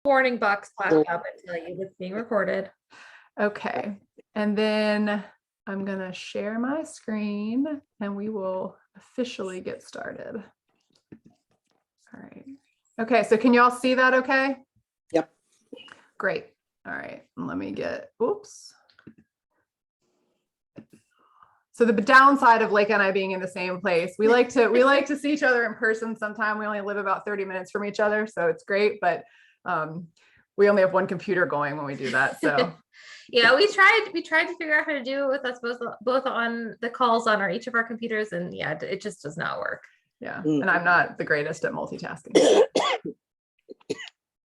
warning box pop up and tell you it's being recorded. Okay, and then I'm gonna share my screen and we will officially get started. All right. Okay, so can y'all see that okay? Yep. Great. All right, let me get, oops. So the downside of Lake and I being in the same place, we like to see each other in person sometime. We only live about 30 minutes from each other, so it's great, but we only have one computer going when we do that. So yeah, we tried to figure out how to do it with us both on the calls on each of our computers, and yeah, it just does not work. Yeah, and I'm not the greatest at multitasking.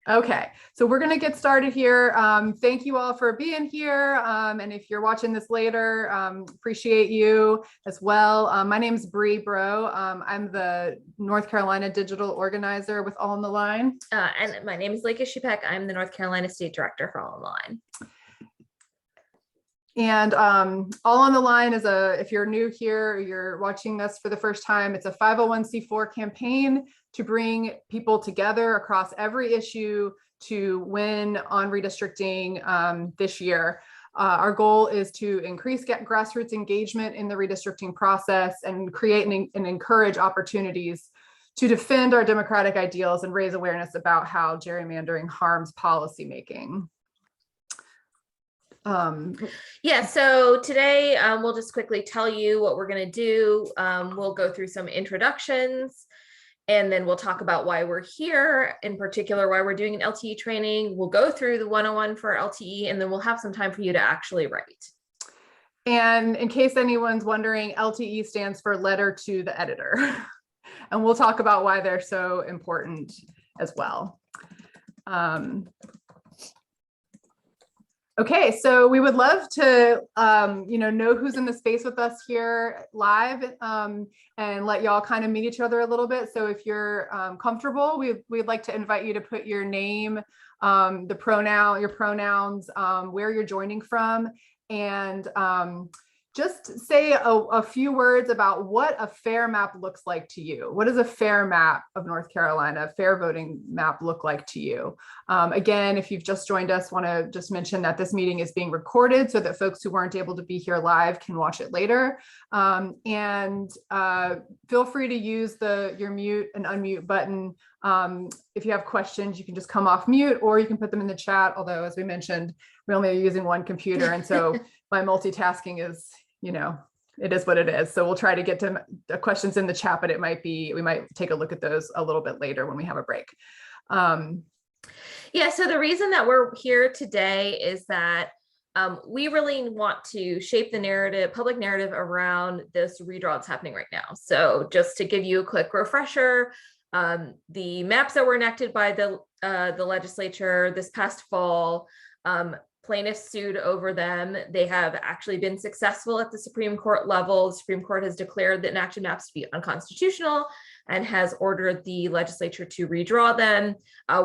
Okay, so we're going to get started here. Thank you all for being here. And if you're watching this later, appreciate you as well. My name is Bree Bro. I'm the North Carolina Digital Organizer with All on the Line. And my name is Lake Shupek. I'm the North Carolina State Director for All on the Line. And All on the Line is if you're new here, or you're watching this for the first time, it's a 501c4 campaign to bring people together across every issue to win on redistricting this year. Our goal is to increase grassroots engagement in the redistricting process and create and encourage opportunities to defend our democratic ideals and raise awareness about how gerrymandering harms policymaking. Yeah, so today we'll just quickly tell you what we're going to do. We'll go through some introductions, and then we'll talk about why we're here, in particular why we're doing an LTE training. We'll go through the 101 for LTE, and then we'll have some time for you to actually write. And in case anyone's wondering, LTE stands for letter to the editor. And we'll talk about why they're so important as well. Okay, so we would love to, know who's in the space with us here live, and let y'all kind of meet each other a little bit. So if you're comfortable, we'd like to invite you to put your name, your pronouns, where you're joining from, and just say a few words about what a fair map looks like to you. What does a fair map of North Carolina, a fair voting map look like to you? Again, if you've just joined us, want to just mention that this meeting is being recorded so that folks who weren't able to be here live can watch it later. And feel free to use your mute and unmute button. If you have questions, you can just come off mute, or you can put them in the chat. Although, as we mentioned, we only are using one computer. And so my multitasking is, it is what it is. So we'll try to get to the questions in the chat, but we might take a look at those a little bit later when we have a break. Yeah, so the reason that we're here today is that we really want to shape the public narrative around this redraw that's happening right now. So just to give you a quick refresher, the maps that were enacted by the legislature this past fall, plaintiffs sued over them. They have actually been successful at the Supreme Court level. The Supreme Court has declared the enacted maps to be unconstitutional and has ordered the legislature to redraw them.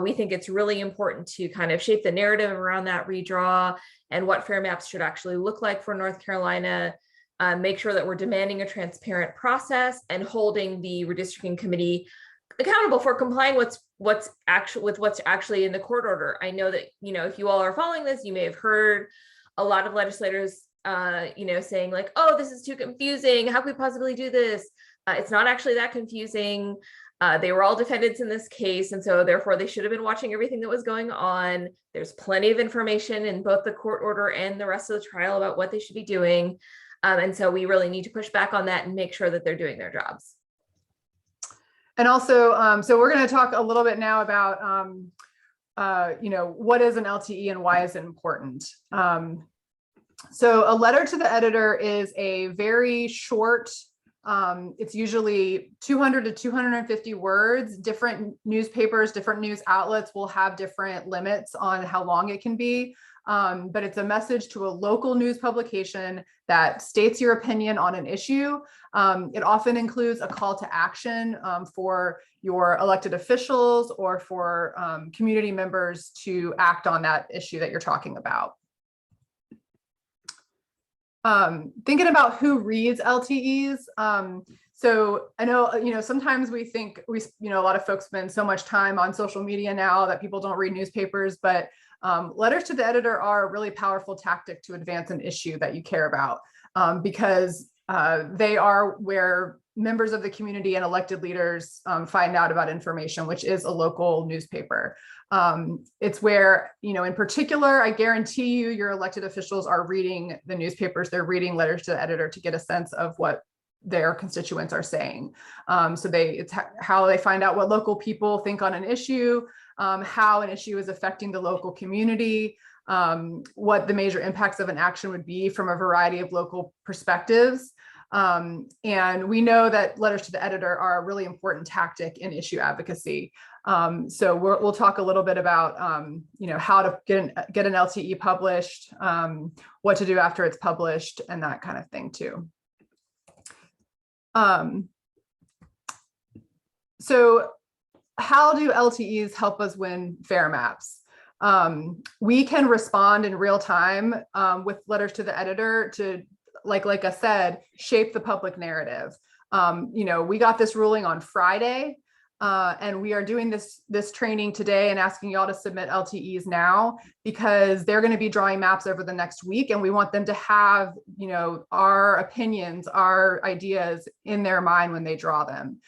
We think it's really important to kind of shape the narrative around that redraw and what fair maps should actually look like for North Carolina. Make sure that we're demanding a transparent process and holding the redistricting committee accountable for complying with what's actually in the court order. I know that, if you all are following this, you may have heard a lot of legislators, saying like, oh, this is too confusing. How could we possibly do this? It's not actually that confusing. They were all defendants in this case, and so therefore they should have been watching everything that was going on. There's plenty of information in both the court order and the rest of the trial about what they should be doing. And so we really need to push back on that and make sure that they're doing their jobs. And also, so we're going to talk a little bit now about, what is an LTE and why is it important? So a letter to the editor is a very short, it's usually 200 to 250 words. Different newspapers, different news outlets will have different limits on how long it can be. But it's a message to a local news publication that states your opinion on an issue. It often includes a call to action for your elected officials or for community members to act on that issue that you're talking about. Thinking about who reads LTEs, So I know, sometimes we think a lot of folks spend so much time on social media now that people don't read newspapers, but letters to the editor are a really powerful tactic to advance an issue that you care about, because they are where members of the community and elected leaders find out about information, which is a local newspaper. It's where, in particular, I guarantee you, your elected officials are reading the newspapers. They're reading letters to the editor to get a sense of what their constituents are saying. So it's how they find out what local people think on an issue, how an issue is affecting the local community, what the major impacts of an action would be from a variety of local perspectives. And we know that letters to the editor are a really important tactic in issue advocacy. So we'll talk a little bit about how to get an LTE published, what to do after it's published, and that kind of thing too. So how do LTEs help us win fair maps? We can respond in real time with letters to the editor to, like I said, shape the public narrative. We got this ruling on Friday, and we are doing this training today and asking y'all to submit LTEs now, because they're going to be drawing maps over the next week, and we want them to have, our opinions, our ideas in their mind when they draw them.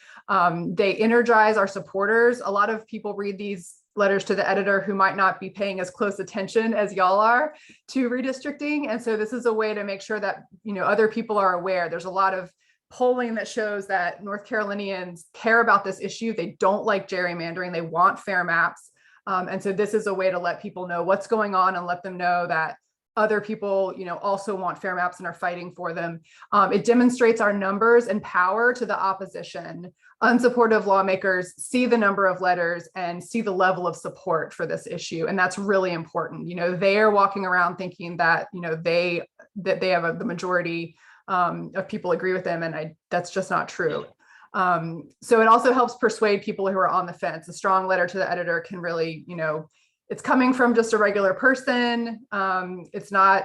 They energize our supporters. A lot of people read these letters to the editor who might not be paying as close attention as y'all are to redistricting. And so this is a way to make sure that, other people are aware. There's a lot of polling that shows that North Carolinians care about this issue. They don't like gerrymandering. They want fair maps. And so this is a way to let people know what's going on and let them know that other people, also want fair maps and are fighting for them. It demonstrates our numbers and power to the opposition. Unsupportive lawmakers see the number of letters and see the level of support for this issue. And that's really important. They are walking around thinking that, they have the majority of people agree with them. And that's just not true. So it also helps persuade people who are on the fence. A strong letter to the editor can really, it's coming from just a regular person. It's not,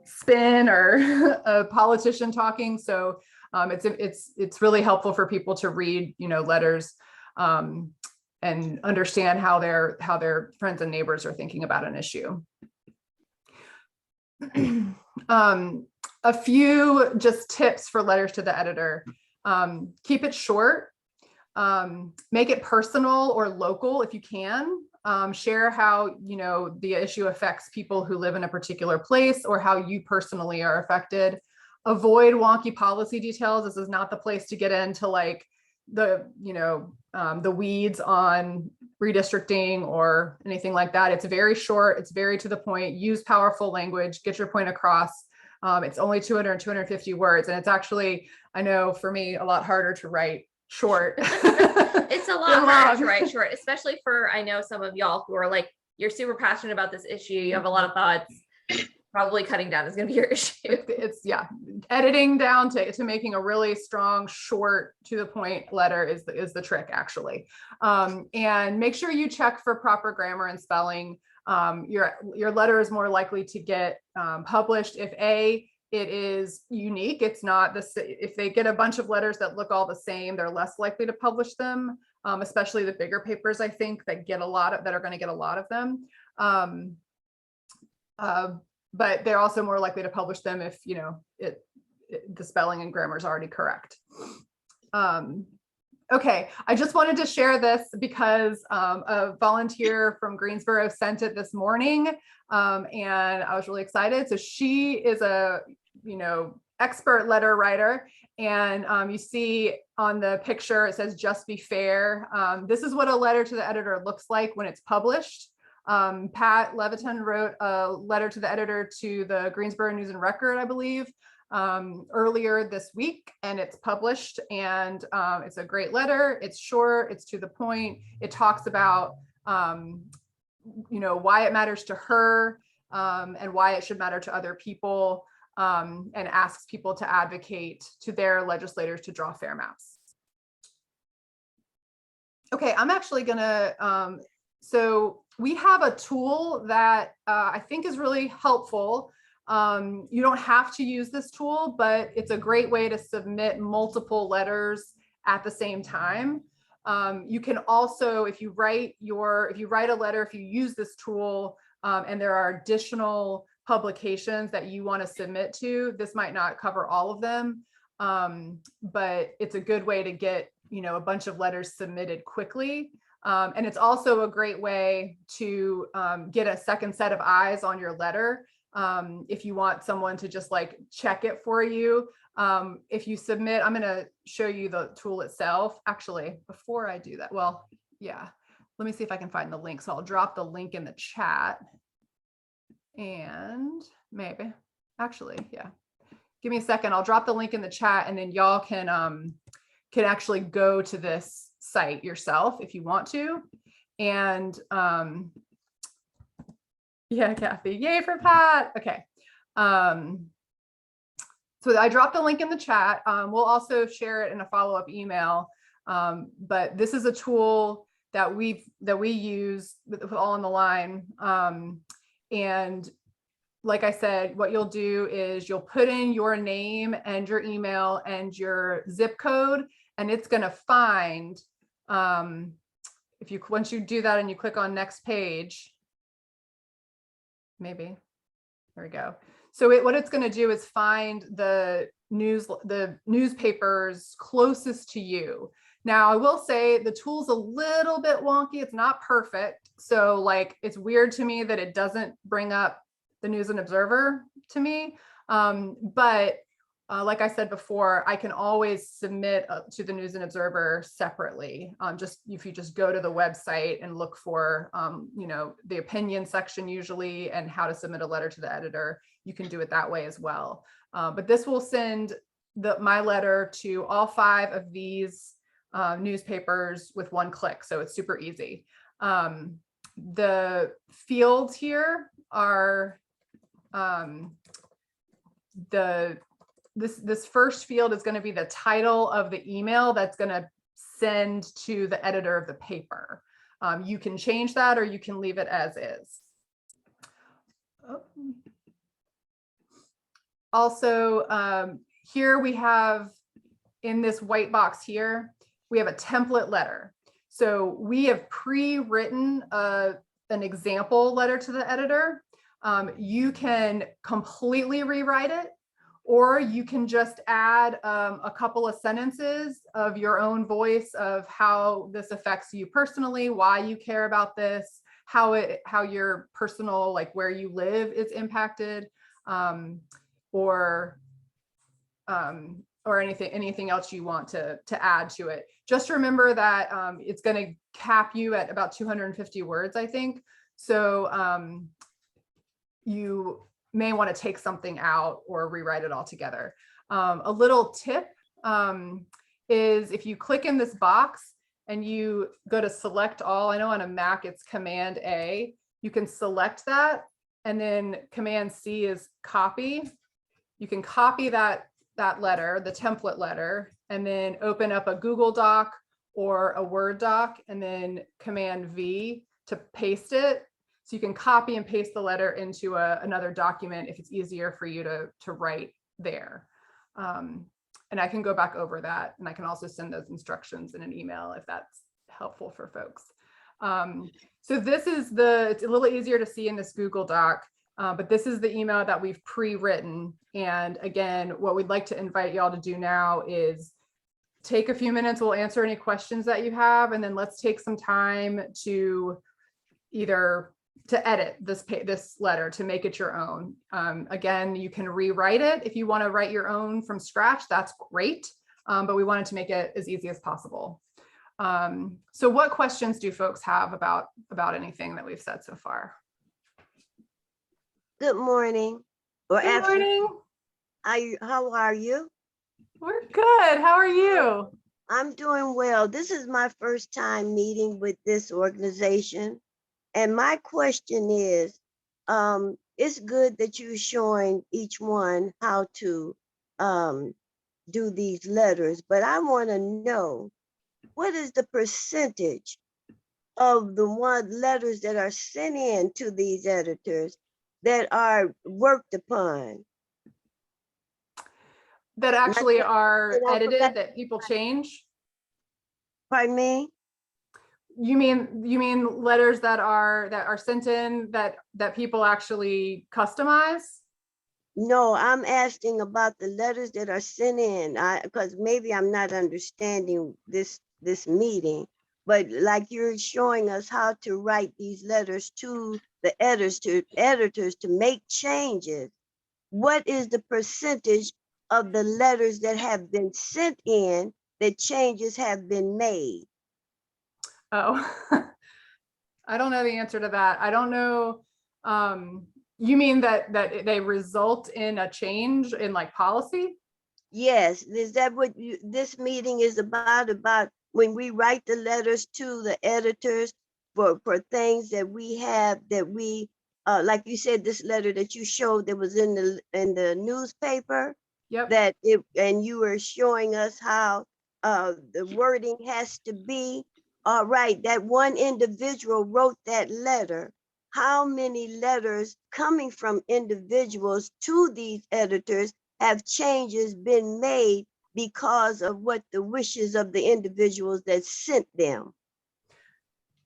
spin or a politician talking. So it's really helpful for people to read, letters and understand how their friends and neighbors are thinking about an issue. A few just tips for letters to the editor. Keep it short. Make it personal or local if you can. Share how the issue affects people who live in a particular place or how you personally are affected. Avoid wonky policy details. This is not the place to get into like the weeds on redistricting or anything like that. It's very short. It's very to the point. Use powerful language. Get your point across. It's only 200 and 250 words. And it's actually, I know for me, a lot harder to write short. It's a lot harder to write short, especially for, I know some of y'all who are like, you're super passionate about this issue. You have a lot of thoughts. Probably cutting down is going to be your issue. It's editing down to making a really strong, short, to the point letter is the trick actually. And make sure you check for proper grammar and spelling. Your letter is more likely to get published if it is unique. It's not if they get a bunch of letters that look all the same, they're less likely to publish them, especially the bigger papers, I think, that are going to get a lot of them. But they're also more likely to publish them if the spelling and grammar is already correct. Okay, I just wanted to share this because a volunteer from Greensboro sent it this morning, and I was really excited. So she is a expert letter writer, and you see on the picture it says "Just be fair." This is what a letter to the editor looks like when it's published. Pat Leviton wrote a letter to the editor to the Greensboro News and Record, I believe, earlier this week, and it's published, and it's a great letter. It's short, it's to the point. It talks about why it matters to her and why it should matter to other people, and asks people to advocate to their legislators to draw fair maps. Okay, I'm actually gonna so we have a tool that I think is really helpful. You don't have to use this tool, but it's a great way to submit multiple letters at the same time. You can also, if you write a letter, if you use this tool, and there are additional publications that you want to submit to, this might not cover all of them, but it's a good way to get, a bunch of letters submitted quickly. And it's also a great way to get a second set of eyes on your letter. If you want someone to just like check it for you. If you submit, I'm going to show you the tool itself. Actually, before I do that, well, yeah, let me see if I can find the link. So I'll drop the link in the chat. And maybe, actually, yeah. Give me a second. I'll drop the link in the chat, and then y'all can actually go to this site yourself if you want to. And yeah, Kathy, yay for Pat. Okay. So I dropped the link in the chat. We'll also share it in a follow-up email. But this is a tool that we use with All on the Line. And like I said, what you'll do is you'll put in your name and your email and your zip code, and it's going to find, once you do that and you click on next page, maybe, there we go. So what it's going to do is find the newspapers closest to you. Now, I will say the tool's a little bit wonky. It's not perfect. So like, it's weird to me that it doesn't bring up the News and Observer to me. But like I said before, I can always submit to the News and Observer separately. If you just go to the website and look for, the opinion section usually, and how to submit a letter to the editor, you can do it that way as well. But this will send my letter to all 5 of these newspapers with one click. So it's super easy. The fields here are this first field is going to be the title of the email that's going to send to the editor of the paper. You can change that, or you can leave it as is. Oh. Also, here we have, in this white box here, we have a template letter. So we have pre-written an example letter to the editor. You can completely rewrite it, or you can just add a couple of sentences of your own voice of how this affects you personally, why you care about this, how your personal, like where you live, is impacted, or anything else you want to add to it. Just remember that it's going to cap you at about 250 words, I think. So you may want to take something out or rewrite it all together. A little tip is, if you click in this box and you go to select all, I know on a Mac it's Command A, you can select that, and then Command C is copy. You can copy that letter, the template letter, and then open up a Google Doc or a Word doc, and then Command V to paste it. So you can copy and paste the letter into another document if it's easier for you to write there. And I can go back over that, and I can also send those instructions in an email if that's helpful for folks. So this is it's a little easier to see in this Google Doc, but this is the email that we've pre-written. And again, what we'd like to invite y'all to do now is take a few minutes. We'll answer any questions that you have, and then let's take some time to edit this letter to make it your own. Again, you can rewrite it if you want to write your own from scratch. That's great, but we wanted to make it as easy as possible. So what questions do folks have about after that we've said so far? Good morning. Good morning. How are you? We're good. How are you? I'm doing well. This is my first time meeting with this organization. And my question is, it's good that you're showing each one how to do these letters, but I want to know, what is the percentage of the letters that are sent in to these editors that are worked upon? That actually Like, are and I edited, forgot- that people change? Pardon me? You mean letters that are sent in that people actually customize? No, I'm asking about the letters that are sent in. Because maybe I'm not understanding this meeting, but like you're showing us how to write these letters to the editors to make changes. What is the percentage of the letters that have been sent in that changes have been made? Oh, I don't know the answer to that. I don't know. You mean that they result in a change in like policy? Yes, is that what this meeting is about? About when we write the letters to the editors for things that we have that we, like you said, this letter that you showed that was in the newspaper, Yep. that and you were showing us how the wording has to be. All right, that one individual wrote that letter. How many letters coming from individuals to these editors have changes been made because of what the wishes of the individuals that sent them?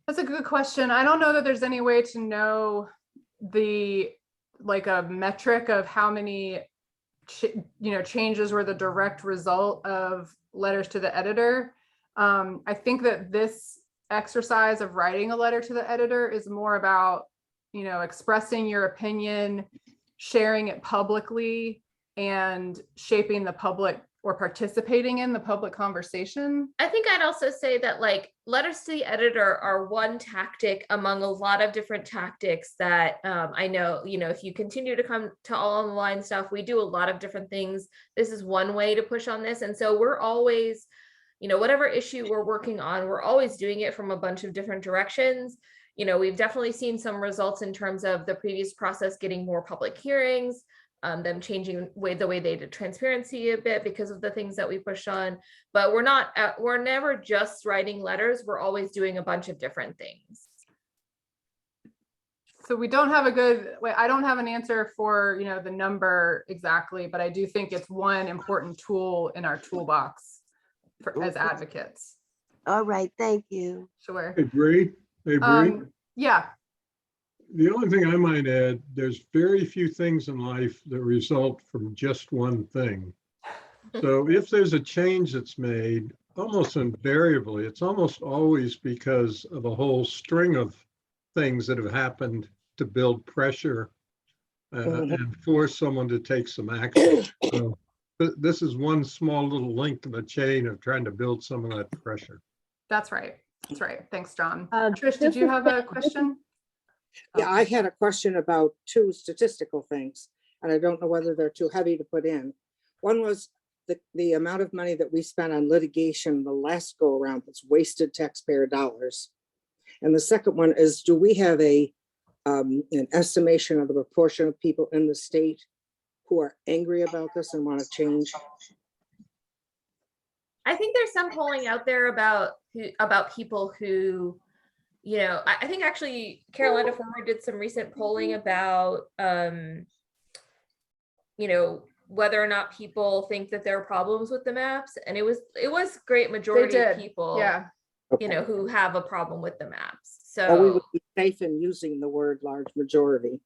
That's a good question. I don't know that there's any way to know like a metric of how many changes were the direct result of letters to the editor. I think that this exercise of writing a letter to the editor is more about, expressing your opinion, sharing it publicly, and shaping the public or participating in the public conversation. I think I'd also say that like letters to the editor are one tactic among a lot of different tactics that I know, if you continue to come to All on the Line stuff, we do a lot of different things. This is one way to push on this. And so we're always, whatever issue we're working on, we're always doing it from a bunch of different directions. We've definitely seen some results in terms of the previous process getting more public hearings, them changing the way they did transparency a bit because of the things that we pushed on. But we're never just writing letters. We're always doing a bunch of different things. So we don't have I don't have an answer for, the number exactly, but I do think it's one important tool in our toolbox as advocates. All right, thank you. Sure. Hey, Bree. Hey, Bree. Yeah. The only thing I might add, there's very few things in life that result from just one thing. So if there's a change that's made, almost invariably, it's almost always because of a whole string of things that have happened to build pressure and force someone to take some action. So this is one small little link in the chain of trying to build some of that pressure. That's right. That's right. Thanks, John. Trish, did you have a question? Yeah, I had a question about two statistical things, and I don't know whether they're too heavy to put in. One was the amount of money that we spent on litigation the last go around that's wasted taxpayer dollars. And the second one is, do we have an estimation of the proportion of people in the state who are angry about this and want to change? I think there's some polling out there about people who, I think actually Carolina Former did some recent polling about, whether or not people think that there are problems with the maps, and it was great majority of people, Yeah. who have a problem with the maps. So Or we would be safe in using the word large majority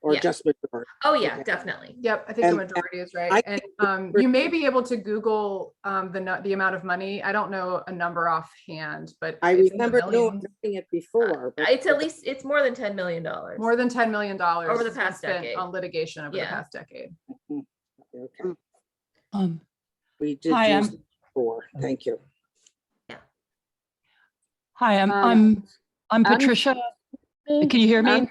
or Yeah. just majority. Oh yeah, Okay. definitely. Yep, I think the And majority is right. I And you may be able to Google the amount of money. I don't know a number offhand, but I it's in the remember millions. knowing it before. But It's more than $10 million. More than $10 million Over the has been past spent decade. on litigation over the Yeah. past decade. okay. Um, We did Hi, use it before. Thank you. hi, I'm I'm Patricia. Can you hear me?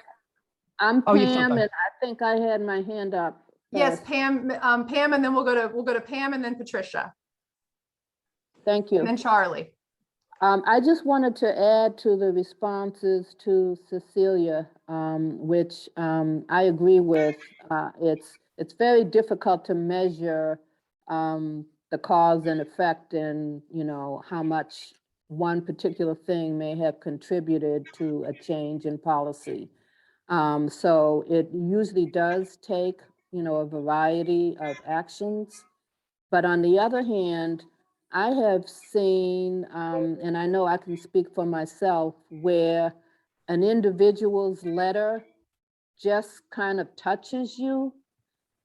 I'm Oh, you're so Pam, good. and I think I had my hand up. Yes, first. Pam, Pam, and then we'll go to Pam and then Patricia Thank and you. then Charlie. I just wanted to add to the responses to Cecilia, which I agree with. It's very difficult to measure the cause and effect, and how much one particular thing may have contributed to a change in policy. So it usually does take, a variety of actions. But on the other hand, I have seen, and I know I can speak for myself, where an individual's letter just kind of touches you.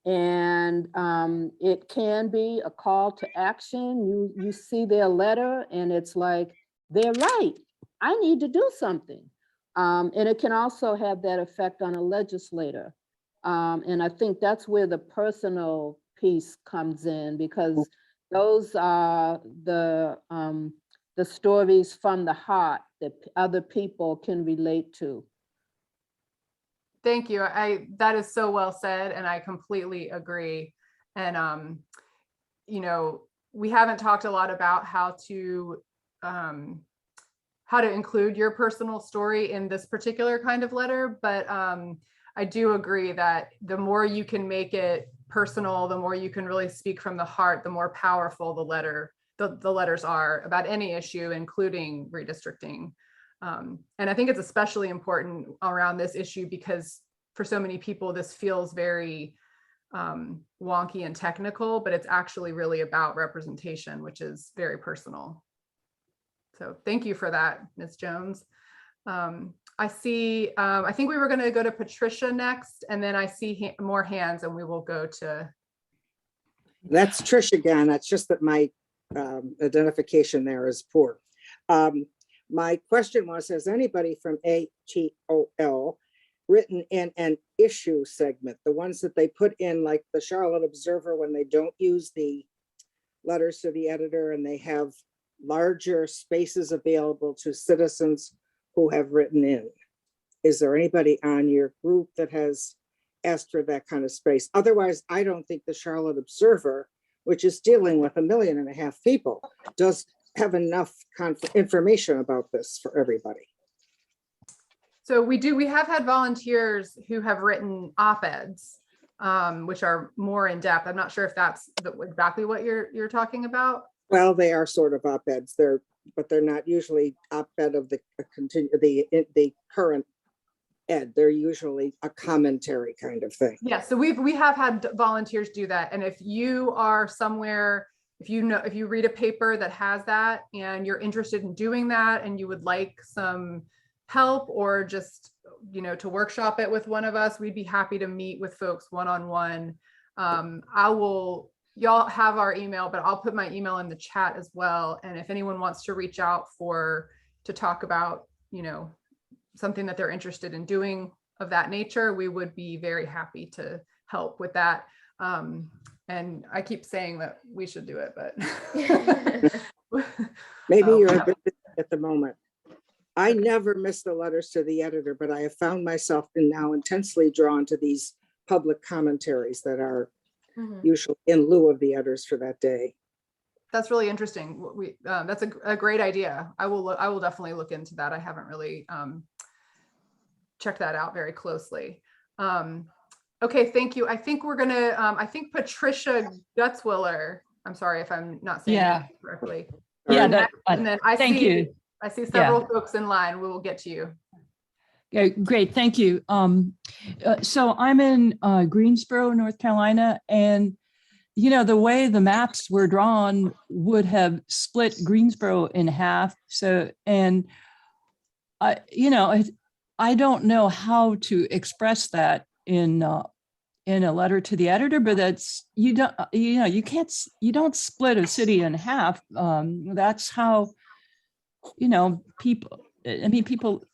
And it can be a call to action. You see their letter and it's like, they're right. I need to do something. And it can also have that effect on a legislator. And I think that's where the personal piece comes in, because those are the stories from the heart that other people can relate to. Thank you. That is so well said, and I completely agree. And we haven't talked a lot about how to include your personal story in this particular kind of letter, but I do agree that the more you can make it personal, the more you can really speak from the heart, the more powerful the letters are about any issue, including redistricting. And I think it's especially important around this issue because for so many people, this feels very wonky and technical, but it's actually really about representation, which is very personal. So thank you for that, Ms. Jones. I see, I think we were going to go to Patricia next, and then I see more hands and we will go to. That's Trish again. That's just that my identification there is poor. My question was, has anybody from AOTL written in an issue segment, the ones that they put in like the Charlotte Observer when they don't use the letters to the editor and they have larger spaces available to citizens who have written in? Is there anybody on your group that has asked for that kind of space? Otherwise, I don't think the Charlotte Observer, which is dealing with 1.5 million people, does have enough information about this for everybody. So we have had volunteers who have written op-eds, which are more in depth. I'm not sure if that's exactly what you're talking about. Well, they are sort of op-eds, but they're not usually op-ed of the current ed. They're usually a commentary kind of thing. Yeah, so we have had volunteers do that. And if you are somewhere, if you read a paper that has that and you're interested in doing that and you would like some help or just, to workshop it with one of us, we'd be happy to meet with folks one-on-one. Y'all have our email, but I'll put my email in the chat as well. And if anyone wants to reach out to talk about, something that they're interested in doing of that nature, we would be very happy to help with that. And I keep saying that we should do it, but maybe you're a bit busy at the moment. I never miss the letters to the editor, but I have found myself now intensely drawn to these public commentaries that are usually in lieu of the editors for that day. That's really interesting. That's a great idea. I will definitely look into that. I haven't really checked that out very closely. Okay, thank you. I think we're gonna. I think Patricia Gutzwiller. I'm sorry if I'm not saying that correctly. Yeah, and then thank you. I see several folks in line. We will get to you. Okay, great, thank you. So I'm in Greensboro, North Carolina, and the way the maps were drawn would have split Greensboro in half. So, and I don't know how to express that in a letter to the editor, but that's you don't split a city in half. That's how people. I mean, people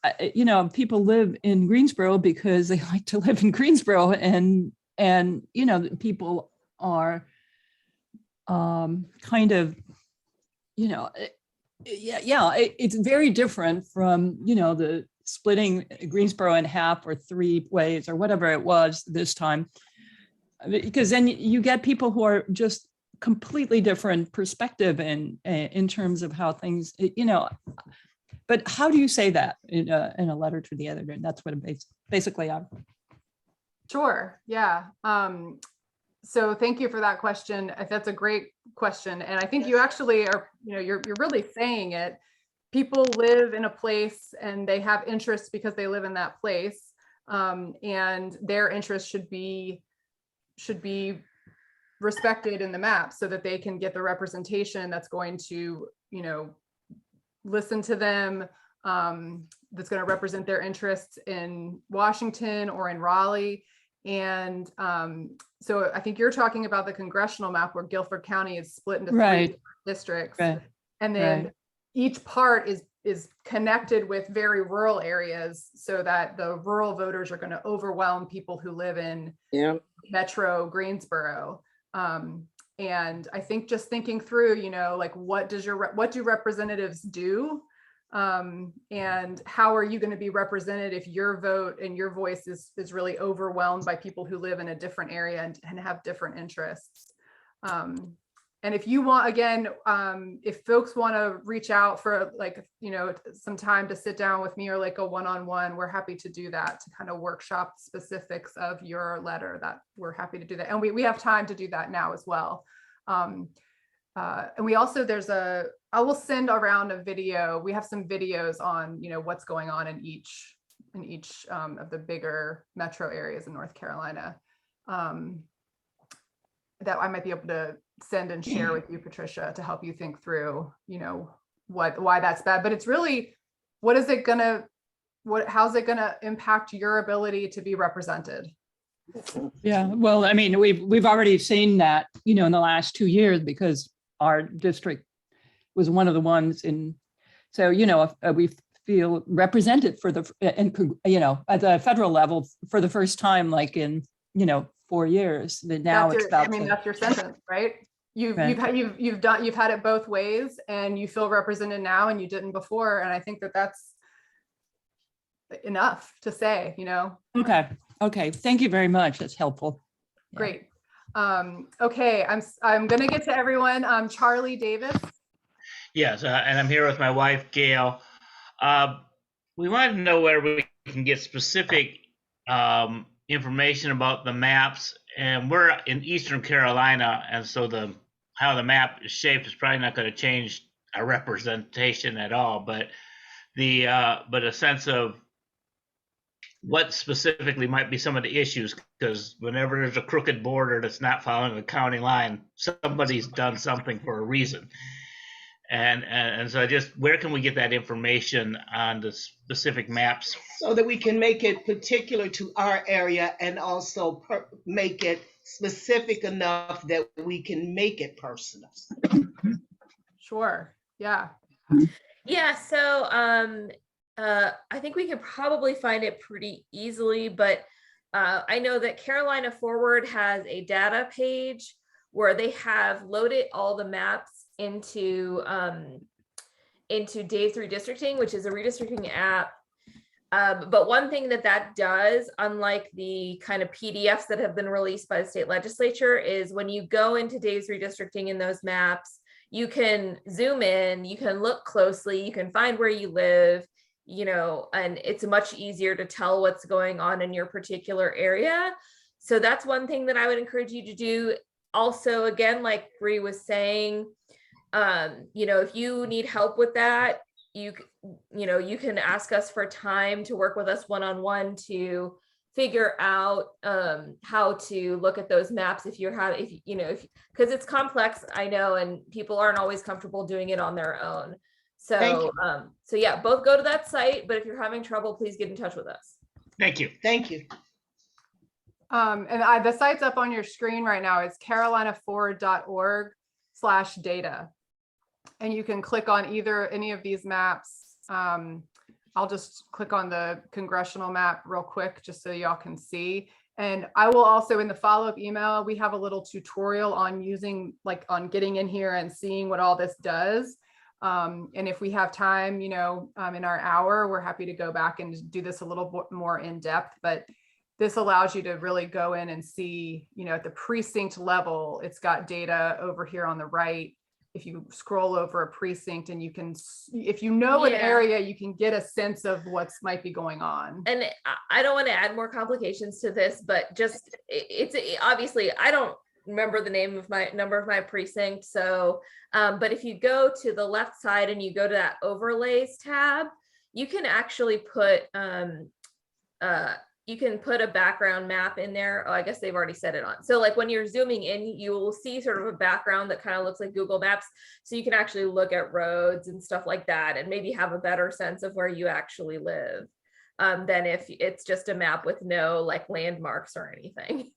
live in Greensboro because they like to live in Greensboro, and people are kind of, it's very different from, the splitting Greensboro in half or 3 ways or whatever it was this time, because then you get people who are just completely different perspective in terms of how things, but how do you say that in a letter to the editor? That's what it basically are. Sure. Yeah. So thank you for that question. That's a great question. And I think you actually are, you're really saying it. People live in a place and they have interests because they live in that place. and their interests should be respected in the map so that they can get the representation that's going to, listen to them, that's going to represent their interests in Washington or in Raleigh. And so I think you're talking about the congressional map where Guilford County is split into three districts. Right. And then Right. each part is connected with very rural areas so that the rural voters are going to overwhelm people who live in Metro Greensboro. And I think just thinking through, like what do representatives do? And how are you going to be represented if your vote and your voice is really overwhelmed by people who live in a different area and have different interests? And if you want, again, if folks want to reach out for some time to sit down with me or like a one-on-one, we're happy to do that, to kind of workshop specifics of your letter. That we're happy to do that. And we have time to do that now as well. And we also, I will send around a video. We have some videos on, what's going on in each of the bigger metro areas in North Carolina, that I might be able to send and share with you, Patricia, to help you think through, why that's bad. But it's really, how's it gonna impact your ability to be represented? Yeah, well, I mean, we've already seen that, in the last 2 years, because our district was one of the ones so, we feel represented at the federal level for the first time, like in, 4 years. That now that's your sentence, right? You've had it both ways, and you feel represented now and you didn't before. And I think that's enough to say, Okay. Thank you very much. That's helpful. Yeah. Great. Okay. I'm going to get to everyone. Charlie Davis. Yes. And I'm here with my wife, Gail. We wanted to know where we can get specific information about the maps, and we're in Eastern Carolina. And so how the map is shaped is probably not going to change our representation at all, but a sense of what specifically might be some of the issues, because whenever there's a crooked border that's not following the county line, somebody's done something for a reason. And so where can we get that information on the specific maps? So that we can make it particular to our area and also make it specific enough that we can make it personal. Sure. Yeah. Yeah. So I think we could probably find it pretty easily, but I know that Carolina Forward has a data page where they have loaded all the maps into Dave's Redistricting, which is a redistricting app. But one thing that does, unlike the kind of PDFs that have been released by the state legislature, is when you go into Dave's Redistricting in those maps, you can zoom in, you can look closely, you can find where you live, and it's much easier to tell what's going on in your particular area. So that's one thing that I would encourage you to do. Also, again, like Bree was saying, if you need help with that, you can ask us for time to work with us one-on-one to figure out how to look at those maps because it's complex, I know, and people aren't always comfortable doing it on their own. So yeah, both go to that site, but if you're having trouble, please get in touch with us. Thank you. Thank you. And the site's up on your screen right now. It's carolinaforward.org/data. And you can click on any of these maps. I'll just click on the congressional map real quick, just so y'all can see. And I will also, in the follow-up email, we have a little tutorial on on getting in here and seeing what all this does. And if we have time, in our hour, we're happy to go back and do this a little bit more in depth, but this allows you to really go in and see, at the precinct level, it's got data over here on the right. If you scroll over a precinct and if you know an area, you can get a sense of what's might be going on. And I don't want to add more complications to this, but just it's obviously, I don't remember the number of my precinct. So, but if you go to the left side and you go to that overlays tab, you can actually put you can put a background map in there. Oh, I guess they've already set it on. So like when you're zooming in, you will see sort of a background that kind of looks like Google Maps. So you can actually look at roads and stuff like that and maybe have a better sense of where you actually live than if it's just a map with no like landmarks or anything.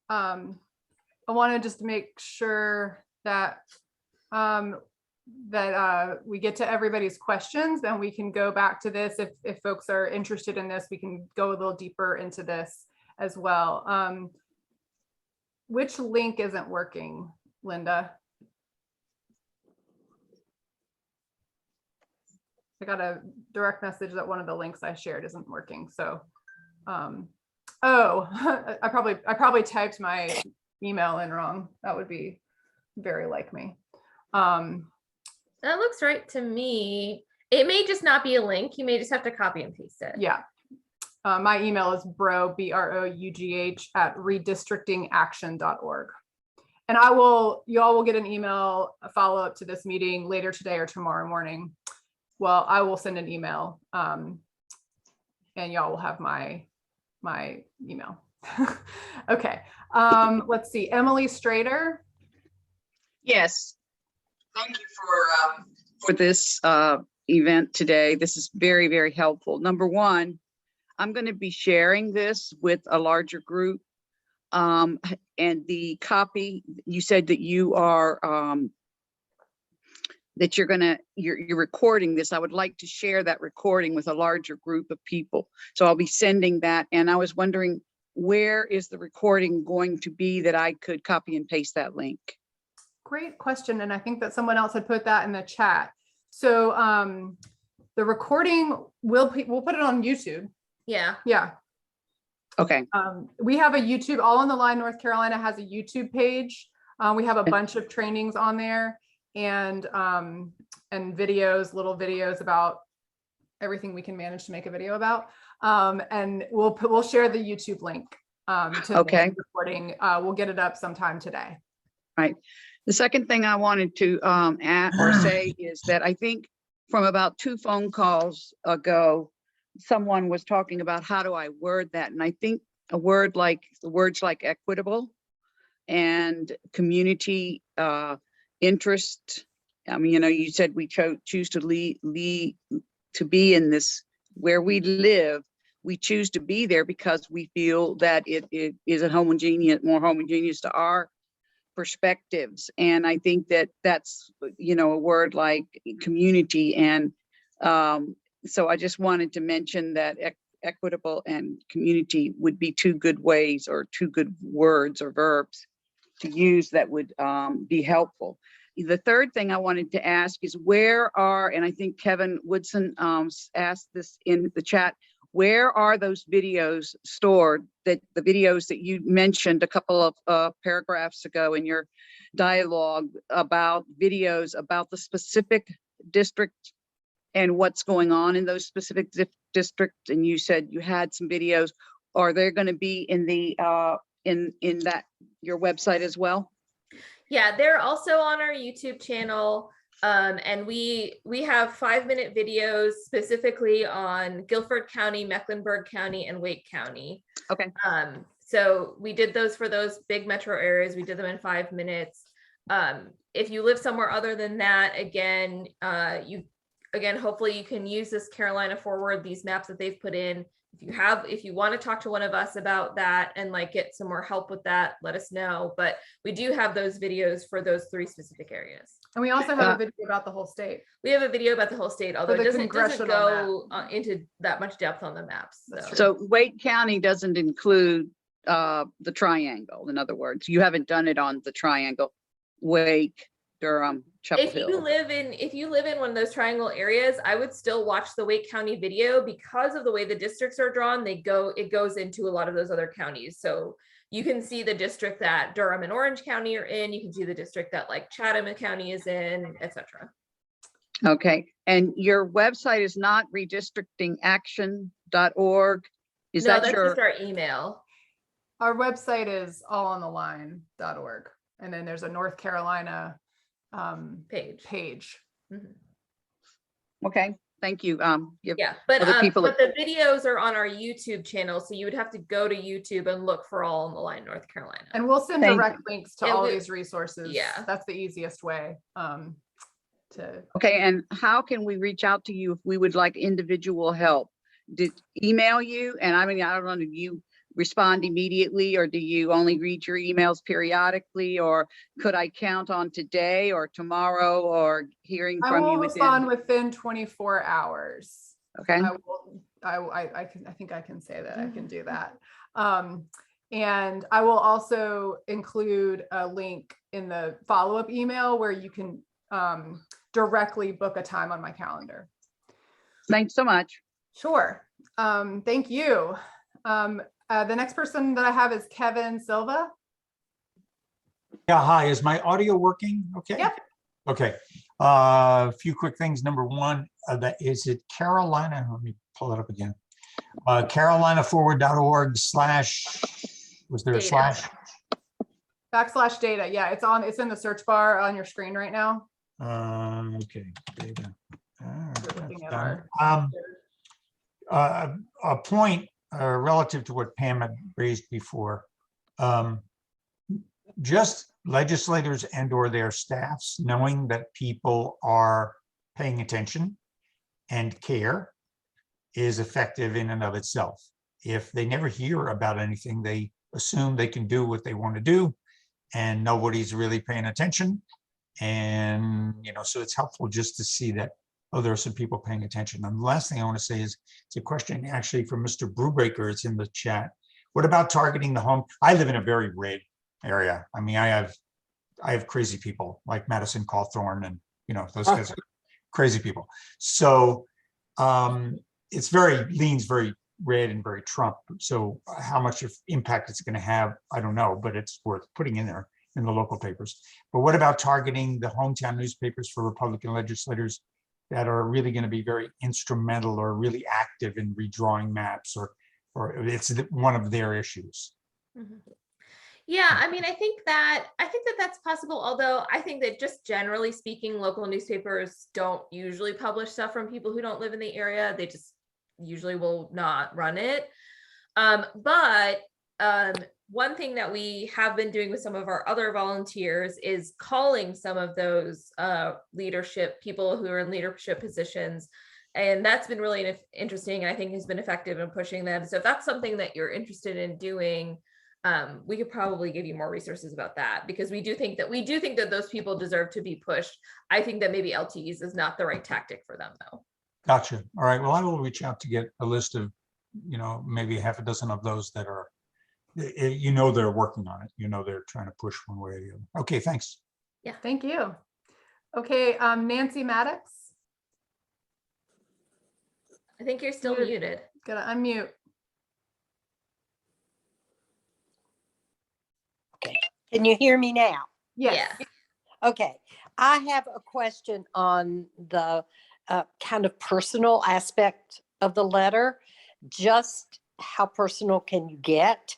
I want to just make sure that we get to everybody's questions, then we can go back to this. If folks are interested in this, we can go a little deeper into this as well. Which link isn't working, Linda? I got a direct message that one of the links I shared isn't working. So, oh, I probably typed my email in wrong. That would be very like me. That looks right to me. It may just not be a link. You may just have to copy and paste it. Yeah. My email is BROUGH at redistrictingaction.org. And you all will get an email, a follow up to this meeting later today or tomorrow morning. Well, I will send an email and y'all will have my email. Okay. Let's see. Emily Strader. Yes. Thank you for this event today. This is very, very helpful. Number one, I'm going to be sharing this with a larger group. And the copy, you said that you are you're recording this. I would like to share that recording with a larger group of people. So I'll be sending that. And I was wondering, where is the recording going to be that I could copy and paste that link? Great question. And I think that someone else had put that in the chat. So the recording, we'll put it on YouTube. Yeah. Yeah. Okay. We have a YouTube, All on the Line North Carolina has a YouTube page. We have a bunch of trainings on there and videos, little videos about everything we can manage to make a video about. And we'll share the YouTube link to the recording. We'll get it up sometime today. Right. The second thing I wanted to add or say is that I think from about 2 phone calls ago, someone was talking about how do I word that, and I think words like equitable and community interest. I mean, you said we choose to be in this where we live. We choose to be there because we feel that it is more homogeneous to our perspectives. And I think that that's, a word like community. And so I just wanted to mention that equitable and community would be 2 good ways or 2 good words or verbs to use that would be helpful. The third thing I wanted to ask is and I think Kevin Woodson asked this in the chat, where are those videos stored, that the videos that you mentioned a couple of paragraphs ago in your dialogue about videos about the specific district and what's going on in those specific districts? And you said you had some videos. Are they going to be in the in that your website as well? Yeah, they're also on our YouTube channel. And we have 5-minute videos specifically on Guilford County, Mecklenburg County, and Wake County. Okay. So we did those for those big metro areas. We did them in 5 minutes. If you live somewhere other than that, again, hopefully you can use this Carolina Forward, these maps that they've put in. If you want to talk to one of us about that and like get some more help with that, let us know. But we do have those videos for those 3 specific areas. And we also have a video about the whole state. We have a video about the whole state, although it doesn't go into that much depth on the maps. So Wake County doesn't include the triangle. In other words, you haven't done it on the triangle, Wake, Durham, Chapel Hill. If you live in one of those triangle areas, I would still watch the Wake County video because of the way the districts are drawn. It goes into a lot of those other counties. So you can see the district that Durham and Orange County are in. You can see the district that like Chatham County is in, etc. Okay. And your website is not redistrictingaction.org. No, that's just our email. Our website is allontheline.org. And then there's a North Carolina page. Mm-hmm. Okay. Thank you. Give Yeah, but other people. but the videos are on our YouTube channel, so you would have to go to YouTube and look for All in the Line, North Carolina. And we'll send Thank direct links to And all we- these resources. yeah. That's the easiest way to. Okay, and how can we reach out to you if we would like individual help? Did email you? And I mean, I don't know, do you respond immediately, or do you only read your emails periodically, or could I count on today or tomorrow or hearing I from will you respond within? within 24 hours. Okay, I think I can say that I can do that. And I will also include a link in the follow-up email where you can directly book a time on my calendar. thanks so much. Sure. Thank you. The next person that I have is Kevin Silva. Yeah, hi, is my audio working? Okay. Yep. Okay, a few quick things. Number one, is it Carolina? Let me pull it up again. CarolinaForward.org/ was there a Data. slash? /data. Yeah, it's in the search bar on your screen right now. Okay, data. You're looking at Done. A point relative to what Pam had raised before. Just legislators and or their staffs knowing that people are paying attention and care is effective in and of itself. If they never hear about anything, they assume they can do what they want to do and nobody's really paying attention. And, so it's helpful just to see that, oh, there are some people paying attention. And the last thing I want to say is, it's a question actually from Mr. Brubaker. It's in the chat. What about targeting the home? I live in a very red area. I mean, I have crazy people like Madison Cawthorn and, those guys are crazy people. So it's leans very red and very Trump. So how much of impact it's going to have, I don't know, but it's worth putting in there in the local papers. But what about targeting the hometown newspapers for Republican legislators that are really going to be very instrumental or really active in redrawing maps, or it's one of their issues? Mm-hmm. Yeah, I mean, I think that that's possible. Although I think that just generally speaking, local newspapers don't usually publish stuff from people who don't live in the area. They just usually will not run it. But one thing that we have been doing with some of our other volunteers is calling some of those leadership people who are in leadership positions. And that's been really interesting, and I think has been effective in pushing them. So if that's something that you're interested in doing, we could probably give you more resources about that, because we do think that those people deserve to be pushed. I think that maybe LTEs is not the right tactic for them, though. Gotcha. All right. Well, I will reach out to get a list of, maybe half a dozen of those that are, they're working on it. They're trying to push one way or the other. Okay, thanks. Yeah. Thank you. Okay, Nancy Maddox. I think you're still muted. Gotta unmute. Can you hear me now? Yes. Yeah. Okay. I have a question on the kind of personal aspect of the letter. Just how personal can you get?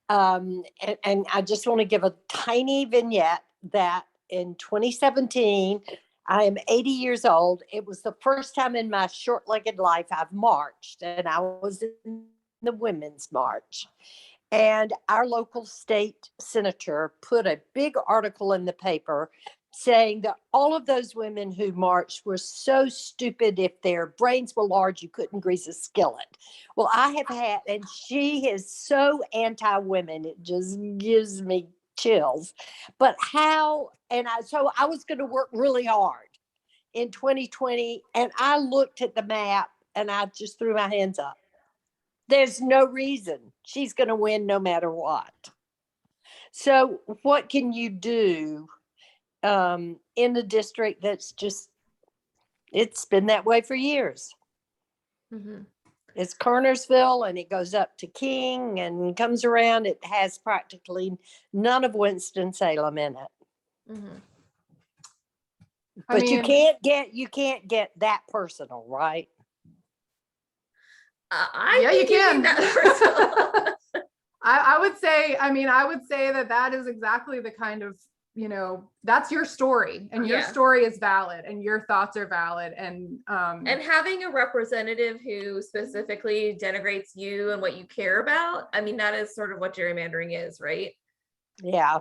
And I just want to give a tiny vignette that in 2017, I am 80 years old. It was the first time in my short-legged life I've marched, and I was in the Women's March. And our local state senator put a big article in the paper saying that all of those women who marched were so stupid, if their brains were large, you couldn't grease a skillet. Well, I have had, and she is so anti-women, it just gives me chills. But how, so I was going to work really hard in 2020, and I looked at the map and I just threw my hands up. There's no reason she's going to win no matter what. So what can you do in a district that's just, it's been that way for years? Mm-hmm. It's Kernersville, and it goes up to King and comes around. It has practically none of Winston-Salem in it. Mm-hmm. But you can't get that personal, right? Yeah, you can. I would say that is exactly the kind of you know, that's your story, and your Yeah. story is valid, and your thoughts are valid. And having a representative who specifically denigrates you and what you care about, I mean, that is sort of what gerrymandering is, right? Yeah.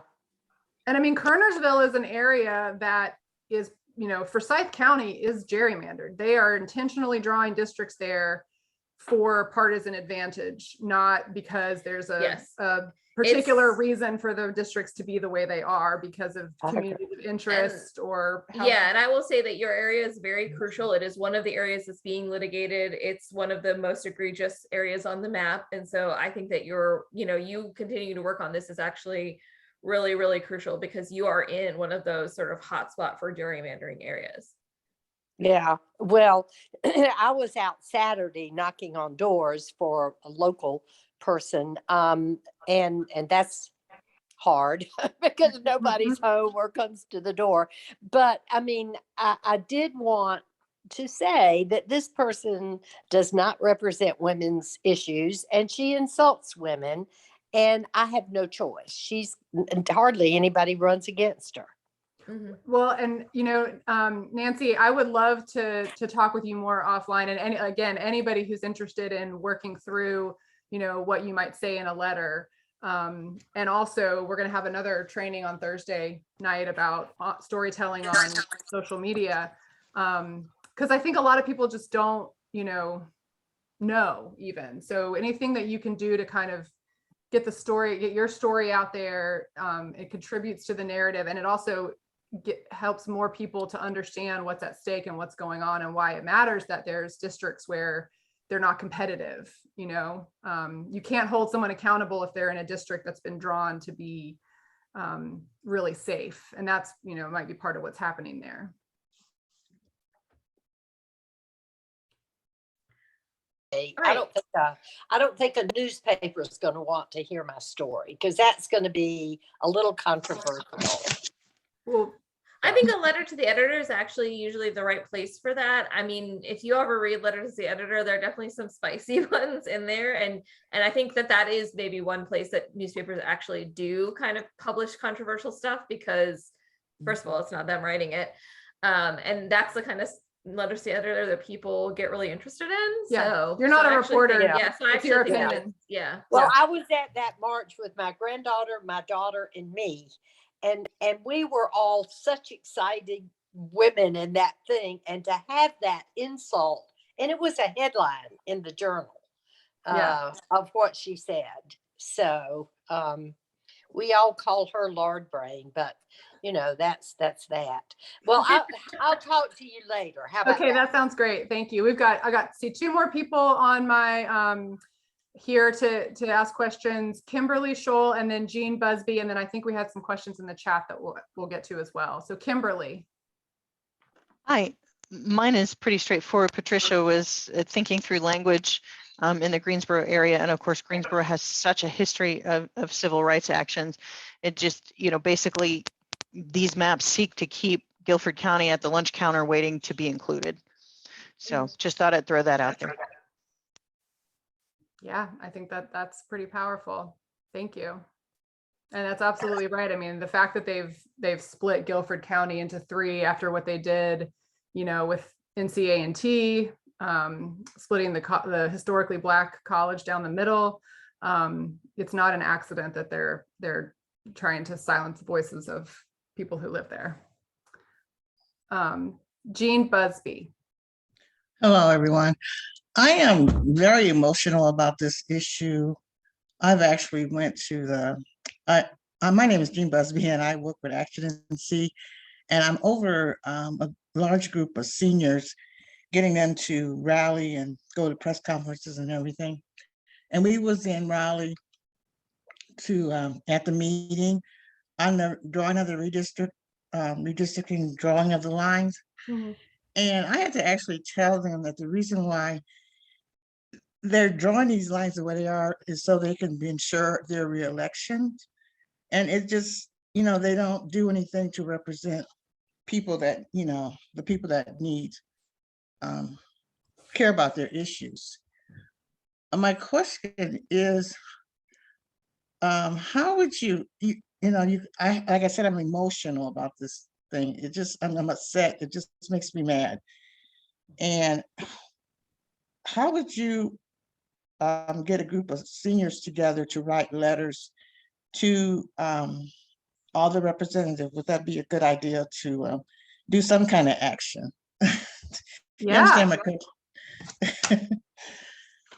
And I mean, Kernersville is an area that is, you know, Forsyth County is gerrymandered. They are intentionally drawing districts there for partisan advantage, not because there's a, Yes. a particular It's- reason for the districts to be the way they are because of I agree. communities of interest or Yeah, and I will say that your area is very crucial. It is one of the areas that's being litigated. It's one of the most egregious areas on the map. And so I think that you continue to work on this is actually really, really crucial because you are in one of those sort of hotspot for gerrymandering areas. Yeah, well, I was out Saturday knocking on doors for a local person, and that's hard because nobody's home or comes to the door. But I mean, I did want to say that this person does not represent women's issues, and she insults women, and I have no choice. She's hardly anybody runs against her. Well, and you know, Nancy, I would love to talk with you more offline. And again, anybody who's interested in working through, you know, what you might say in a letter. And also, we're going to have another training on Thursday night about storytelling on social media, because I think a lot of people just don't, you know even. So anything that you can do to kind of get your story out there, it contributes to the narrative, and it also helps more people to understand what's at stake and what's going on and why it matters that there's districts where they're not competitive. You know, you can't hold someone accountable if they're in a district that's been drawn to be really safe. And that's, you know, might be part of what's happening there. I don't think a newspaper is going to want to hear my story because that's going to be a little controversial. Well, I think a letter to the editor is actually usually the right place for that. I mean, if you ever read letters to the editor, there are definitely some spicy ones in there. And I think that is maybe one place that newspapers actually do kind of publish controversial stuff because, first of all, it's not them writing it. And that's the kind of letters to the editor that people get really interested in. Yeah, so you're not a reporter. reporter. Yeah, so I It's your actually think opinion. yeah. Well, I was at that march with my granddaughter, my daughter, and me. And we were all such excited women in that thing, and to have that insult, and it was a headline in the journal of what she said. So we all called her Lord Brain, but you know, that's that. Well, I'll talk to you later. How about that sounds great. Thank you. I got two more people on my here to ask questions, Kimberly Scholl and then Jean Busby. And then I think we had some questions in the chat that we'll get to as well. So Kimberly. Hi, mine is pretty straightforward. Patricia was thinking through language in the Greensboro area. And of course, Greensboro has such a history of civil rights actions. It just, you know, basically these maps seek to keep Guilford County at the lunch counter waiting to be included. So just thought I'd throw that out there. Yeah, I think that's pretty powerful. Thank you. And that's absolutely right. I mean, the fact that they've split Guilford County into three after what they did, you know, with NCA&T, splitting the historically Black college down the middle. It's not an accident that they're trying to silence the voices of people who live there. Jean Busby. Hello, everyone. I am very emotional about this issue. I've actually went to my name is Jean Busby and I work with Action NC, and I'm over a large group of seniors, getting them to rally and go to press conferences and everything. And we was in Raleigh at the meeting on the drawing of the redistricting drawing of the lines. Mm-hmm. And I had to actually tell them that the reason why they're drawing these lines the way they are is so they can ensure their reelection. And it just, you know, they don't do anything to represent people that, you know, the people that need, care about their issues. My question is, how would you you know, like I said, I'm emotional about this thing. I'm upset. It just makes me mad. And how would you get a group of seniors together to write letters to all the representatives? Would that be a good idea to do some kind of action? You understand my question?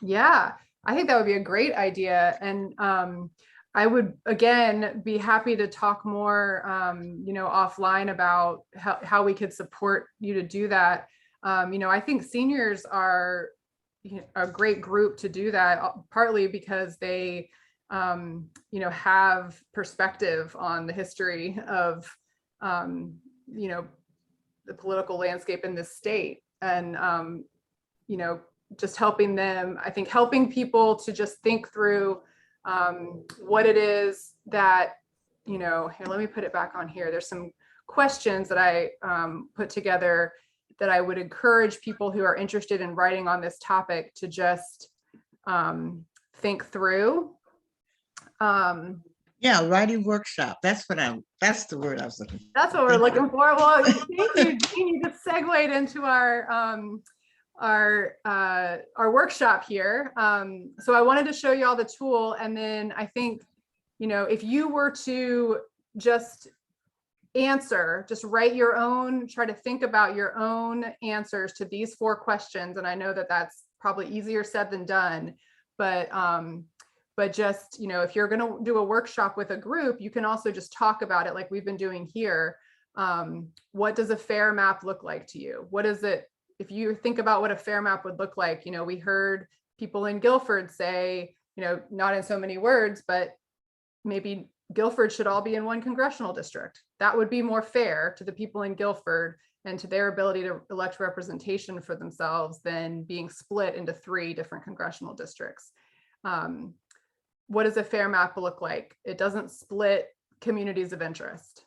Yeah, I think that would be a great idea. And I would, again, be happy to talk more, offline about how we could support you to do that. I think seniors are a great group to do that, partly because they, have perspective on the history of, the political landscape in this state. And, just helping them, I think helping people to just think through what it is that, here, let me put it back on here. There's some questions that I put together that I would encourage people who are interested in writing on this topic to just think through. Yeah, writing workshop. That's the word I was looking for. That's what we're looking for. Well, thank you, Jean. You just segued into our workshop here. So I wanted to show you all the tool, and then I think, if you were to just write your own, try to think about your own answers to these 4 questions. And I know that that's probably easier said than done, but just, if you're going to do a workshop with a group, you can also just talk about it like we've been doing here. What does a fair map look like to you? What is it? If you think about what a fair map would look like, we heard people in Guilford say, not in so many words, but maybe Guilford should all be in one congressional district. That would be more fair to the people in Guilford and to their ability to elect representation for themselves than being split into 3 different congressional districts. What does a fair map look like? It doesn't split communities of interest.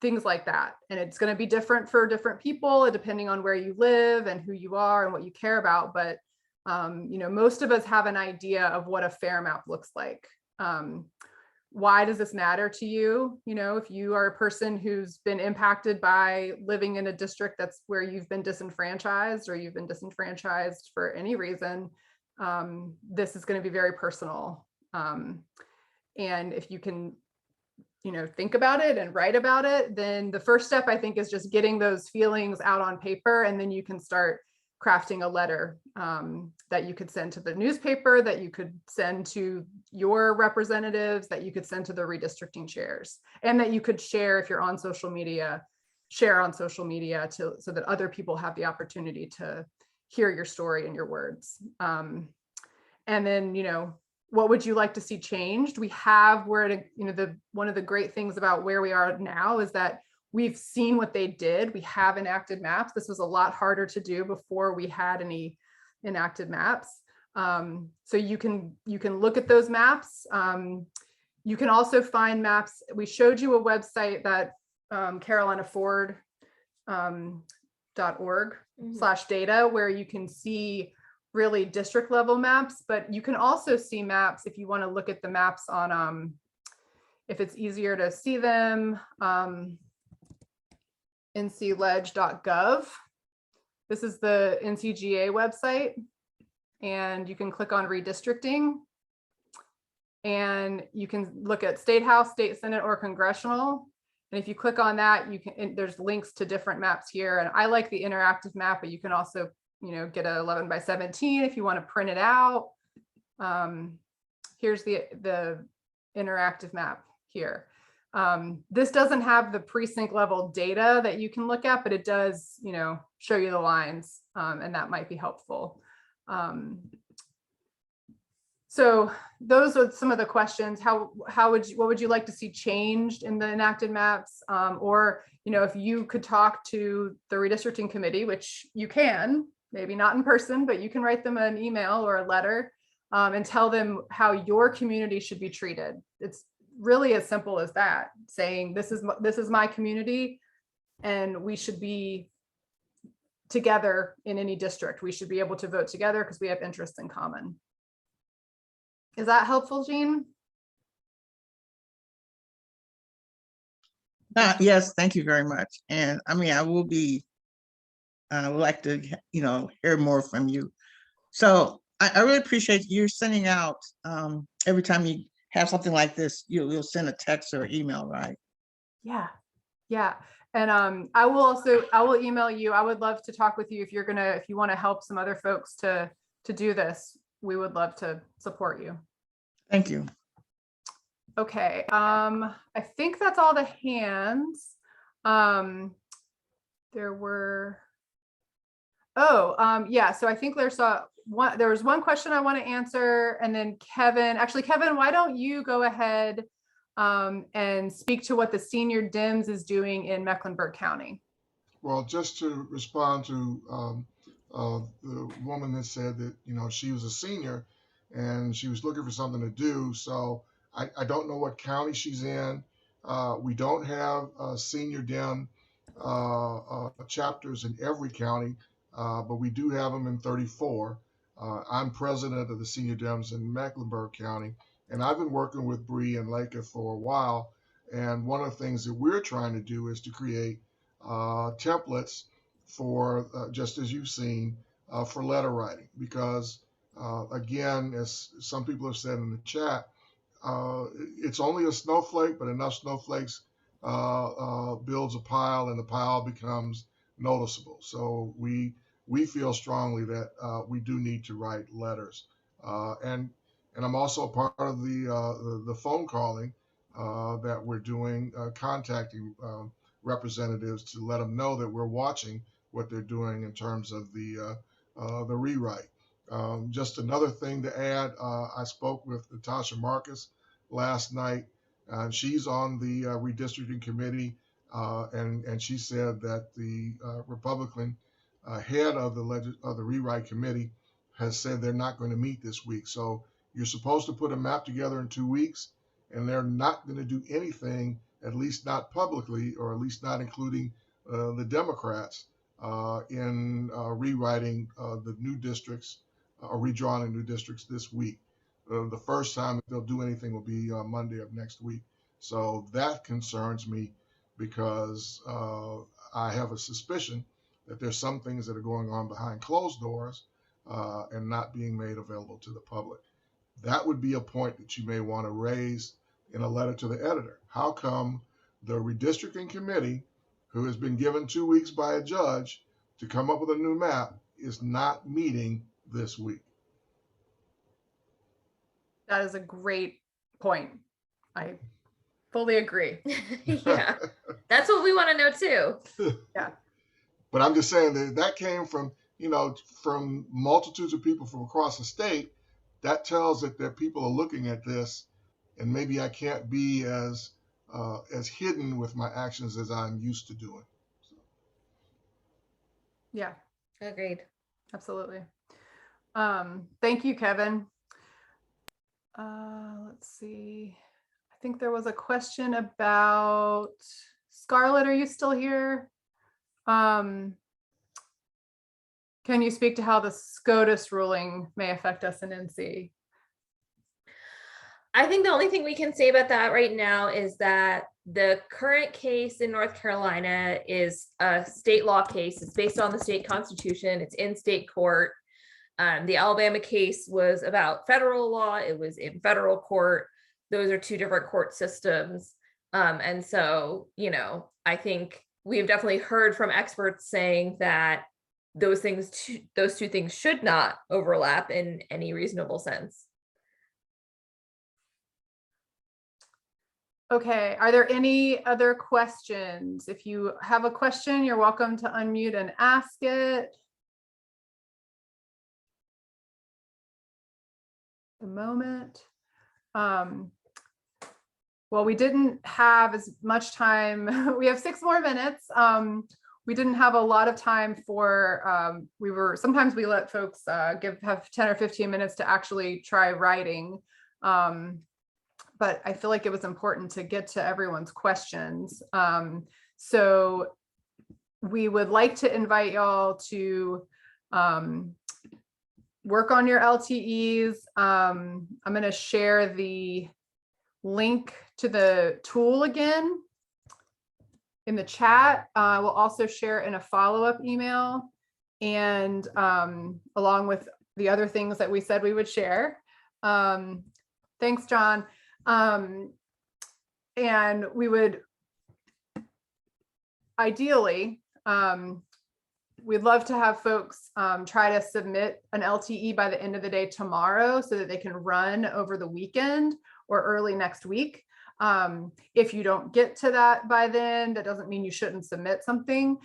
Things like that. And it's going to be different for different people, depending on where you live and who you are and what you care about. But, most of us have an idea of what a fair map looks like. Why does this matter to you? If you are a person who's been impacted by living in a district that's where you've been disenfranchised, or you've been disenfranchised for any reason, this is going to be very personal. And if you can, think about it and write about it, then the first step, I think, is just getting those feelings out on paper. And then you can start crafting a letter that you could send to the newspaper, that you could send to your representatives, that you could send to the redistricting chairs, and that you could share if you're on social media, so that other people have the opportunity to hear your story and your words. And then, what would you like to see changed? One of the great things about where we are now is that we've seen what they did. We have enacted maps. This was a lot harder to do before we had any enacted maps. So you can look at those maps. You can also find maps. We showed you a website that carolinaford.org/data, where you can see really district level maps, but you can also see maps if you want to look at the maps on, if it's easier to see them, ncleg.gov. This is the NCGA website, and you can click on redistricting, and you can look at state house, state senate, or congressional. And if you click on that, there's links to different maps here. And I like the interactive map, but you can also get a 11/17 if you want to print it out. Here's the interactive map here. This doesn't have the precinct level data that you can look at, but it does, show you the lines, and that might be helpful. So those are some of the questions. What would you like to see changed in the enacted maps? Or, if you could talk to the redistricting committee, which you can, maybe not in person, but you can write them an email or a letter, and tell them how your community should be treated. It's really as simple as that, saying this is my community, and we should be together in any district. We should be able to vote together because we have interests in common. Is that helpful, Jean? Yes, thank you very much. And I mean, I will be, would like to, hear more from you. So I really appreciate you sending out, every time you have something like this, you'll send a text or email, right? Yeah. Yeah. And I will email you. I would love to talk with you if you want to help some other folks to do this. We would love to support you. Thank you. Okay. I think that's all the hands. There were, yeah. So I think there was one question I want to answer, and then Kevin, why don't you go ahead and speak to what the senior DIMS is doing in Mecklenburg County? Well, just to respond to the woman that said that, she was a senior and she was looking for something to do. So I don't know what county she's in. We don't have senior DIM chapters in every county, but we do have them in 34. I'm president of the senior DIMs in Mecklenburg County, and I've been working with Bree and Leica for a while. And one of the things that we're trying to do is to create templates for, just as you've seen, for letter writing, because again, as some people have said in the chat, it's only a snowflake, but enough snowflakes builds a pile, and the pile becomes noticeable. So we feel strongly that we do need to write letters, and I'm also a part of the phone calling that we're doing, contacting representatives to let them know that we're watching what they're doing in terms of the rewrite. Just another thing to add, I spoke with Natasha Marcus last night. She's on the redistricting committee, and she said that the Republican head of the rewrite committee has said they're not going to meet this week. So you're supposed to put a map together in 2 weeks, and they're not going to do anything, at least not publicly, or at least not including the Democrats in rewriting the new districts or redrawing the new districts this week. The first time that they'll do anything will be Monday of next week. So that concerns me, because I have a suspicion that there's some things that are going on behind closed doors and not being made available to the public. That would be a point that you may want to raise in a letter to the editor. How come the redistricting committee, who has been given 2 weeks by a judge to come up with a new map, is not meeting this week? That is a great point. I fully agree. Yeah, that's what we want to know too. Yeah. But I'm just saying that came from, from multitudes of people from across the state. That tells that people are looking at this, and maybe I can't be as hidden with my actions as I'm used to doing. So. Yeah. Agreed. Absolutely. Thank you, Kevin. Let's see. I think there was a question about Scarlett. Are you still here? Can you speak to how the Scotus ruling may affect us in NC? I think the only thing we can say about that right now is that the current case in North Carolina is a state law case. It's based on the state constitution. It's in state court. The Alabama case was about federal law. It was in federal court. Those are two different court systems. And so, I think we've definitely heard from experts saying that those two things should not overlap in any reasonable sense. Okay, are there any other questions? If you have a question, you're welcome to unmute and ask it. The moment. Well, we didn't have as much time. We have 6 more minutes. We didn't have a lot of time for, sometimes we let folks have 10 or 15 minutes to actually try writing. But I feel like it was important to get to everyone's questions. So we would like to invite y'all to work on your LTEs. I'm going to share the link to the tool again. in the chat. We'll also share in a follow-up email, and along with the other things that we said we would share. Thanks, John. And we would ideally, we'd love to have folks try to submit an LTE by the end of the day tomorrow so that they can run over the weekend or early next week. If you don't get to that by then, that doesn't mean you shouldn't submit something.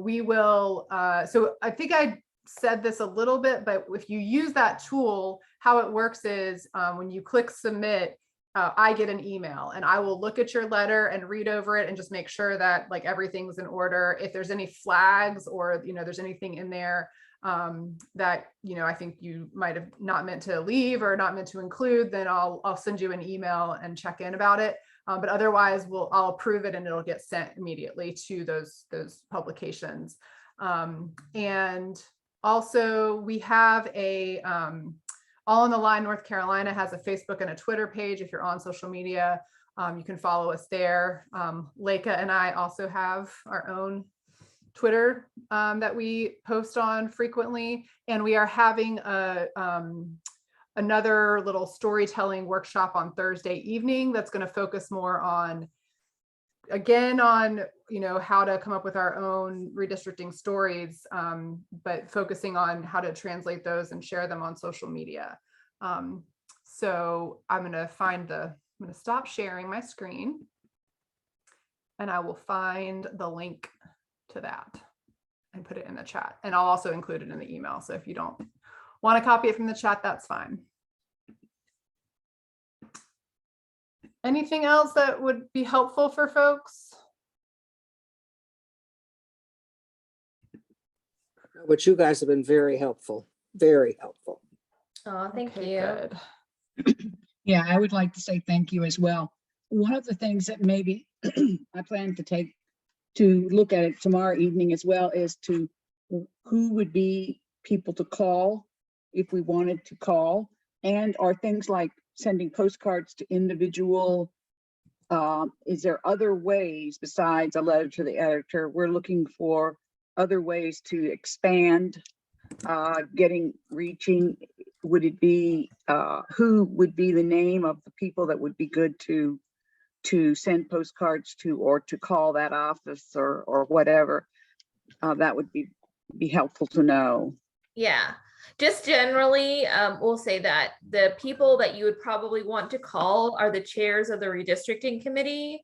We will, so I think I said this a little bit, but if you use that tool, how it works is when you click submit, I get an email and I will look at your letter and read over it and just make sure that like everything's in order. If there's any flags or, there's anything in there that, I think you might have not meant to leave or not meant to include, then I'll send you an email and check in about it. But otherwise I'll approve it and it'll get sent immediately to those publications. And also we have a, All on the Line North Carolina has a Facebook and a Twitter page. If you're on social media, you can follow us there. Leica and I also have our own Twitter that we post on frequently. And we are having another little storytelling workshop on Thursday evening that's going to focus more on, again, on how to come up with our own redistricting stories, but focusing on how to translate those and share them on social media. So I'm going to stop sharing my screen and I will find the link to that and put it in the chat. And I'll also include it in the email. So if you don't want to copy it from the chat, that's fine. Anything else that would be helpful for folks? But you guys have been very helpful, very helpful. Oh, thank Okay, you. good. Yeah, I would like to say thank you as well. One of the things that maybe I plan to look at it tomorrow evening as well is who would be people to call if we wanted to call, and are things like sending postcards to individual. Is there other ways besides a letter to the editor? We're looking for other ways to expand, reaching. Would it be, who would be the name of the people that would be good to send postcards to, or to call that office or whatever? That would be helpful to know. Yeah, just generally, we'll say that the people that you would probably want to call are the chairs of the redistricting committee.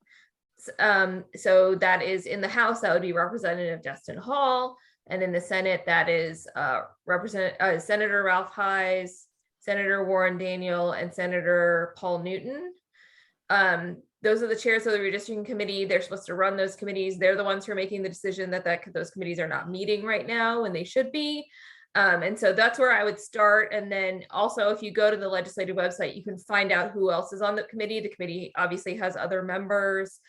So that is in the House, that would be Representative Justin Hall, and in the Senate, that is Senator Ralph Hayes, Senator Warren Daniel, and Senator Paul Newton. Those are the chairs of the redistricting committee. They're supposed to run those committees. They're the ones who are making the decision that those committees are not meeting right now when they should be. And so that's where I would start. And then also, if you go to the legislative website, you can find out who else is on the committee. The committee obviously has other members,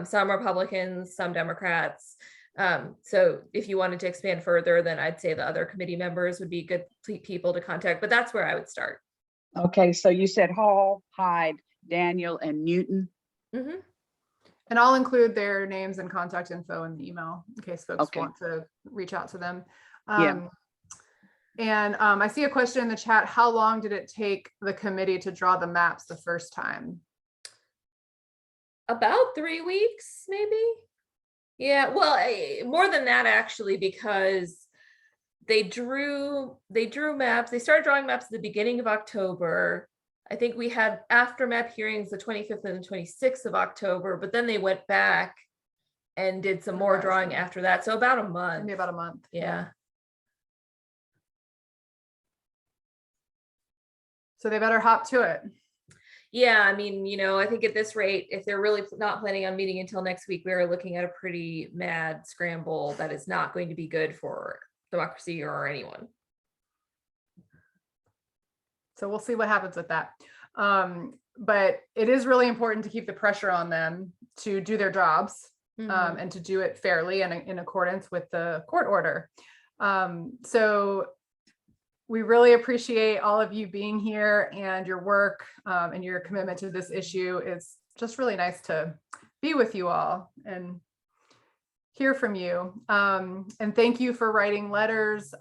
some Republicans, some Democrats. So if you wanted to expand further, then I'd say the other committee members would be good people to contact, but that's where I would start. Okay, so you said Hall, Hyde, Daniel, and Newton. Mm-hmm. And I'll include their names and contact info in the email in case folks Okay. want to reach out to them. Yeah. And I see a question in the chat. How long did it take the committee to draw the maps the first time? About 3 weeks, maybe. Yeah, well, more than that actually, because they drew maps. They started drawing maps at the beginning of October. I think we had aftermap hearings the 25th and the 26th of October, but then they went back and did some more drawing after that. So about a month. Maybe about a month. Yeah. So they better hop to it. Yeah, I mean, I think at this rate, if they're really not planning on meeting until next week, we are looking at a pretty mad scramble that is not going to be good for democracy or anyone. So we'll see what happens with that. But it is really important to keep the pressure on them to do their jobs, and to do it fairly and in accordance with the court order. So we really appreciate all of you being here and your work and your commitment to this issue. It's just really nice to be with you all. And hear from you. And thank you for writing letters.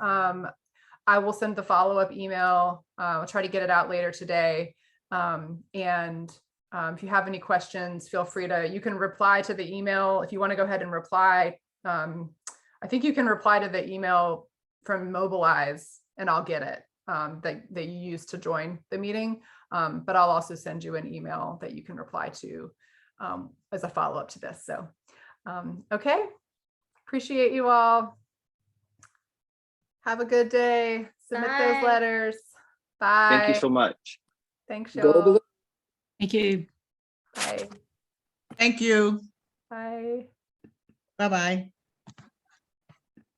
I will send the follow-up email. I'll try to get it out later today. If you have any questions, feel free to, you can reply to the email. If you want to go ahead and reply, I think you can reply to the email from Mobilize and I'll get it that you used to join the meeting. But I'll also send you an email that you can reply to as a follow-up to this. So, okay. Appreciate you all. Have a good day. Submit those Bye. letters. Bye. Thank you so much. Thanks, Go y'all. Blue. Thank you. Bye. Thank you. Bye. Bye-bye.